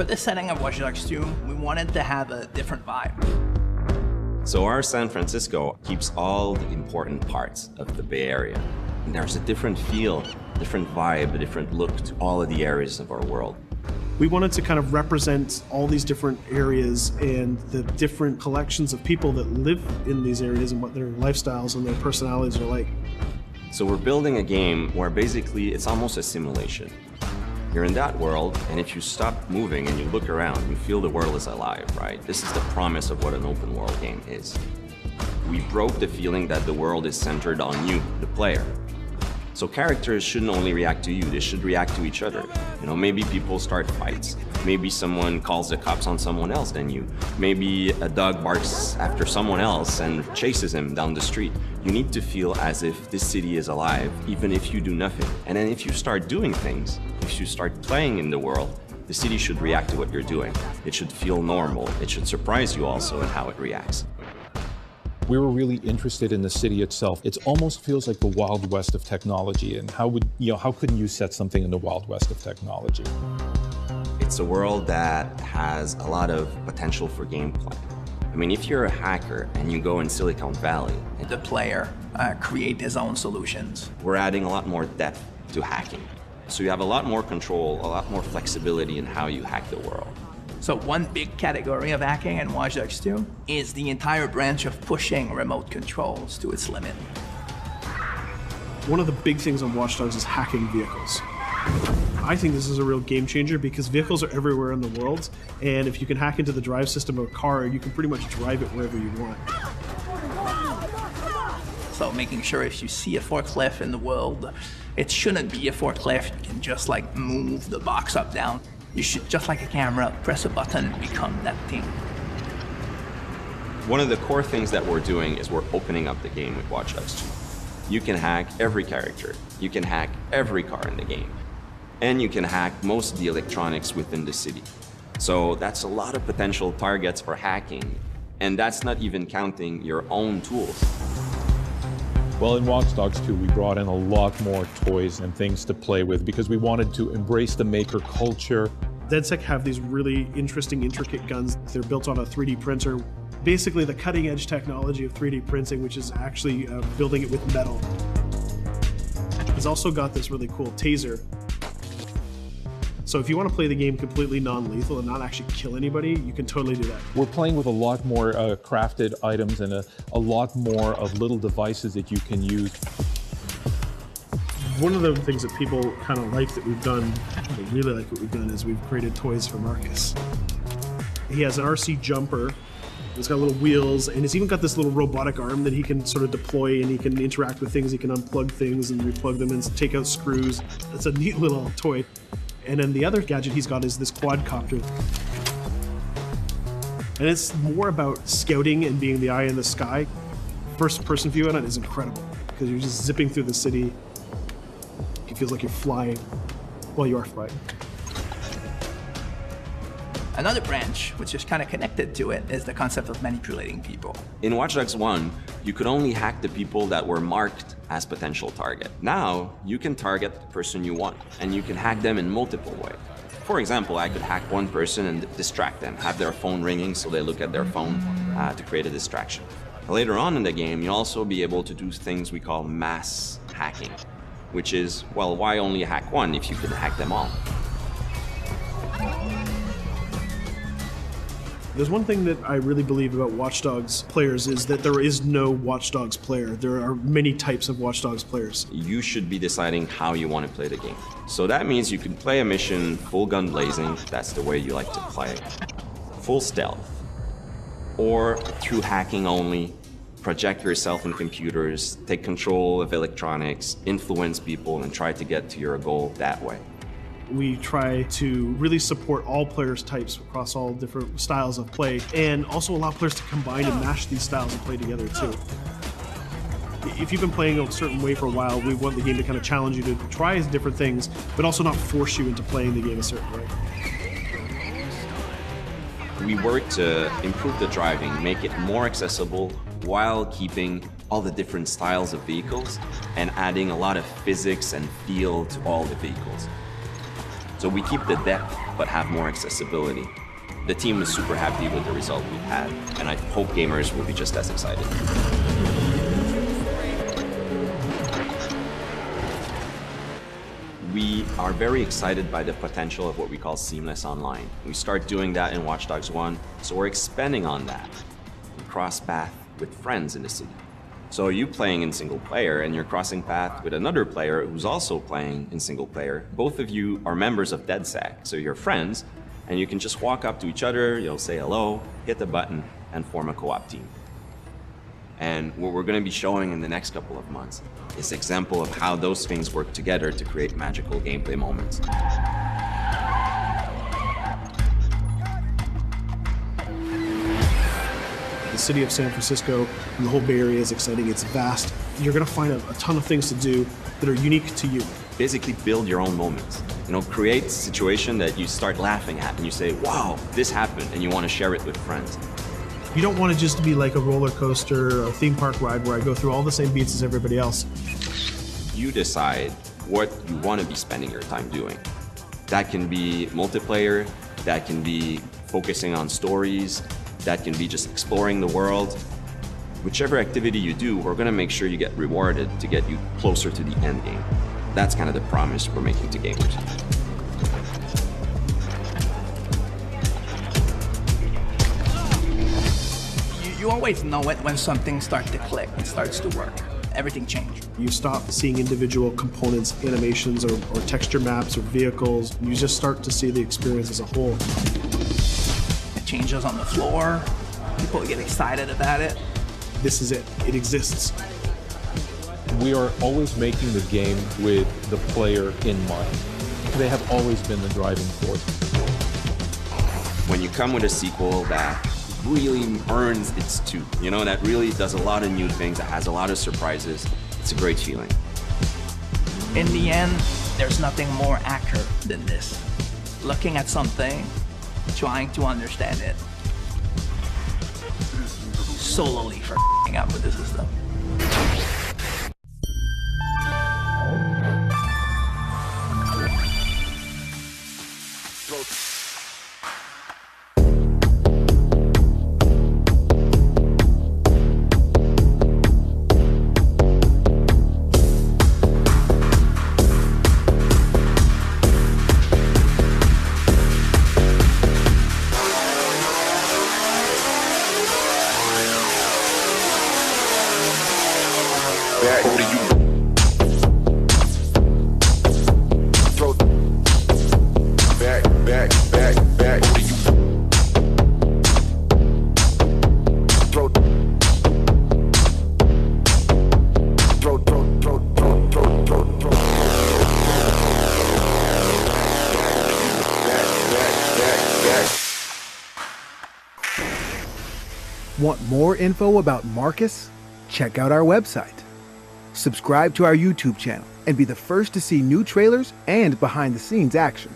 this setting of Watch Dogs 2, we wanted to have a different vibe. So our San Francisco keeps all the important parts of the Bay Area. And there's a different feel, different vibe, a different look to all of the areas of our world. We wanted to kind of represent all these different areas and the different collections of people that live in these areas and what their lifestyles and their personalities are like. So we're building a game where basically it's almost a simulation. You're in that world, and if you stop moving and you look around, you feel the world is alive, right? This is the promise of what an open world game is. We broke the feeling that the world is centered on you, the player. So characters shouldn't only react to you, they should react to each other. You know, maybe people start fights. Maybe someone calls the cops on someone else than you. Maybe a dog barks after someone else and chases him down the street. You need to feel as if this city is alive, even if you do nothing. And then if you start doing things, if you start playing in the world, the city should react to what you're doing. It should feel normal. It should surprise you also in how it reacts. We were really interested in the city itself. It almost feels like the Wild West of technology. And how couldn't you set something in the Wild West of technology? It's a world that has a lot of potential for gameplay. I mean, if you're a hacker and you go in Silicon Valley, The player create his own solutions. we're adding a lot more depth to hacking. So you have a lot more control, a lot more flexibility in how you hack the world. So one big category of hacking in Watch Dogs 2 is the entire branch of pushing remote controls to its limit. One of the big things on Watch Dogs is hacking vehicles. I think this is a real game changer because vehicles are everywhere in the world, and if you can hack into the drive system of a car, you can pretty much drive it wherever you want. So making sure if you see a forklift in the world, it shouldn't be a forklift. You can just like move the box up, down. You should, just like a camera, press a button and become that thing. One of the core things that we're doing is we're opening up the game with Watch Dogs 2. You can hack every character. You can hack every car in the game. And you can hack most of the electronics within the city. So that's a lot of potential targets for hacking. And that's not even counting your own tools. Well, in Watch Dogs 2, we brought in a lot more toys and things to play with because we wanted to embrace the maker culture. DedSec have these really interesting, intricate guns. They're built on a 3D printer. Basically the cutting edge technology of 3D printing, which is actually building it with metal. It's also got this really cool taser. So if you want to play the game completely non-lethal and not actually kill anybody, you can totally do that. We're playing with a lot more crafted items and a lot more of little devices that you can use. One of the things that people kind of like that we've done, they really like what we've done, is we've created toys for Marcus. He has an RC jumper. It's got little wheels, and it's even got this little robotic arm that he can sort of deploy, and he can interact with things. He can unplug things and replug them and take out screws. It's a neat little toy. And then the other gadget he's got is this quadcopter. And it's more about scouting and being the eye in the sky. First person view on it is incredible because you're just zipping through the city. It feels like you're flying. Well, you are flying. Another branch, which is kind of connected to it, is the concept of manipulating people. In Watch Dogs 1, you could only hack the people that were marked as potential target. Now, you can target the person you want, and you can hack them in multiple ways. For example, I could hack one person and distract them, have their phone ringing so they look at their phone to create a distraction. Later on in the game, you'll also be able to do things we call mass hacking, which is, well, why only hack one if you could hack them all? There's one thing that I really believe about Watch Dogs players is that there is no Watch Dogs player. There are many types of Watch Dogs players. You should be deciding how you want to play the game. So that means you can play a mission full gun blazing, that's the way you like to play, full stealth, or through hacking only, project yourself in computers, take control of electronics, influence people, and try to get to your goal that way. We try to really support all players types across all different styles of play, and also allow players to combine and mash these styles and play together too. If you've been playing a certain way for a while, we want the game to kind of challenge you to try different things, but also not force you into playing the game a certain way. We work to improve the driving, make it more accessible while keeping all the different styles of vehicles and adding a lot of physics and feel to all the vehicles. So we keep the depth but have more accessibility. The team is super happy with the result we've had, and I hope gamers will be just as excited. We are very excited by the potential of what we call seamless online. We start doing that in Watch Dogs 1, so we're expanding on that. We cross path with friends in the city. So you playing in single player and you're crossing path with another player who's also playing in single player. Both of you are members of DedSec, so you're friends, and you can just walk up to each other, you'll say hello, hit the button, and form a co-op team. And what we're going to be showing in the next couple of months is an example of how those things work together to create magical gameplay moments. The city of San Francisco and the whole Bay Area is exciting. It's vast. You're going to find a ton of things to do that are unique to you. Basically build your own moments. Create a situation that you start laughing at and you say, wow, this happened, and you want to share it with friends. You don't want to just be like a roller coaster or a theme park ride where I go through all the same beats as everybody else. You decide what you want to be spending your time doing. That can be multiplayer, that can be focusing on stories, that can be just exploring the world. Whichever activity you do, we're going to make sure you get rewarded to get you closer to the end game. That's kind of the promise we're making to gamers. You always know it when something starts to click and starts to work. Everything changed. You stop seeing individual components, animations, or texture maps or vehicles. You just start to see the experience as a whole. It changes on the floor. People get excited about it. This is it. It exists. We are always making the game with the player in mind. They have always been the driving force. When you come with a sequel that really earns its due, that really does a lot of new things, that has a lot of surprises, it's a great feeling. In the end, there's nothing more accurate than this. Looking at something, trying to understand it, solely for up with the system. Want more info about Marcus? Check out our website. Subscribe to our YouTube channel and be the first to see new trailers and behind-the-scenes action.